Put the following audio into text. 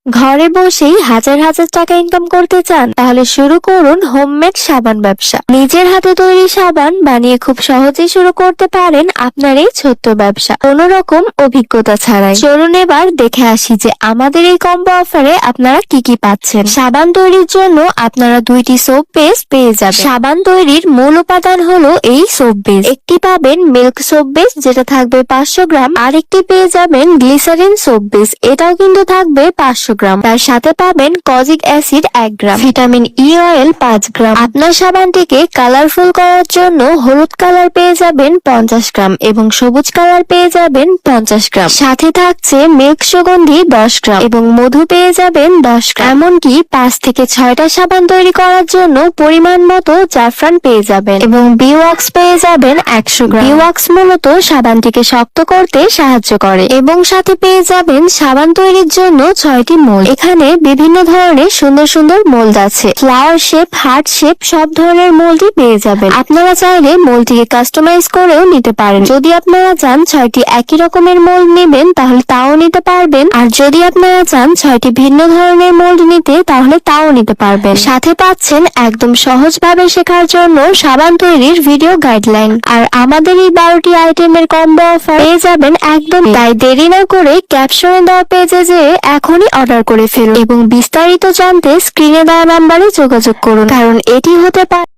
ঘরে বসেই হাজার হাজার টাকা ইনকাম করতে চান? তাহলে শুরু করুন হোমমেড সাবান ব্যবসা। নিজের হাতে তৈরি সাবান বানিয়ে খুব সহজেই শুরু করতে পারেন আপনার এই ছোট্ট ব্যবসা, কোনো রকম অভিজ্ঞতা ছাড়াই। চলুন এবার দেখে আসি যে আমাদের এই কম্বো অফারে আপনারা কি কি পাচ্ছেন। সাবান তৈরির জন্য আপনারা 2টি সোপ বেস পেয়ে যাবেন। সাবান তৈরির মূল উপাদান হলো এই সোপ বেস। একটি পাবেন মিল্ক সোপ বেস, যেটা থাকবে 500 গ্রাম। আরেকটি পেয়ে যাবেন গ্লিসারিন সোপ বেস, এটাও কিন্তু থাকবে 500 গ্রাম। তার সাথে পাবেন কজিক অ্যাসিড 1 গ্রাম, ভিটামিন ই অয়েল 5 গ্রাম। আপনার সাবানটিকে কালারফুল করার জন্য হলুদ কালার পেয়ে যাবেন 50 গ্রাম এবং সবুজ কালার পেয়ে যাবেন 50 গ্রাম। সাথে থাকছে মিল্ক সুগন্ধি 10 গ্রাম এবং মধু পেয়ে যাবেন 10 গ্রাম। এমনকি 5 থেকে 6টা সাবান তৈরি করার জন্য পরিমাণ মতো জাফরান পেয়ে যাবেন এবং বি ওয়াক্স পেয়ে যাবেন 100 গ্রাম। বি ওয়াক্স মূলত সাবানটিকে শক্ত করতে সাহায্য করে এবং সাথে পেয়ে যাবেন সাবান তৈরির জন্য 6টি মোল্ড। এখানে বিভিন্ন ধরনের সুন্দর সুন্দর মোল্ড আছে, ফ্লাওয়ার শেপ, হার্ট শেপ, সব ধরনের মোল্ডই পেয়ে যাবেন। আপনারা চাইলে মোল্ডটিকে কাস্টমাইজ করেও নিতে পারেন। যদি আপনারা চান 6টি একই রকমের মোল্ড নেবেন তাহলে তাও নিতে পারবেন, আর যদি আপনারা চান 6টি ভিন্ন ধরনের মোল্ড নিতে তাহলে তাও নিতে পারবেন। সাথে পাচ্ছেন একদম সহজভাবে শেখার জন্য সাবান তৈরির ভিডিও গাইডলাইন। আর আমাদের এই 12টি আইটেমের কম্বো অফার পেয়ে যাবেন একদম। তাই দেরি না করে ক্যাপশনে দেওয়া পেজে যেয়ে এখনই অর্ডার করে ফেলুন এবং বিস্তারিত জানতে স্ক্রিনে দেওয়া নাম্বারে যোগাযোগ করুন, কারণ এটি হতে পারে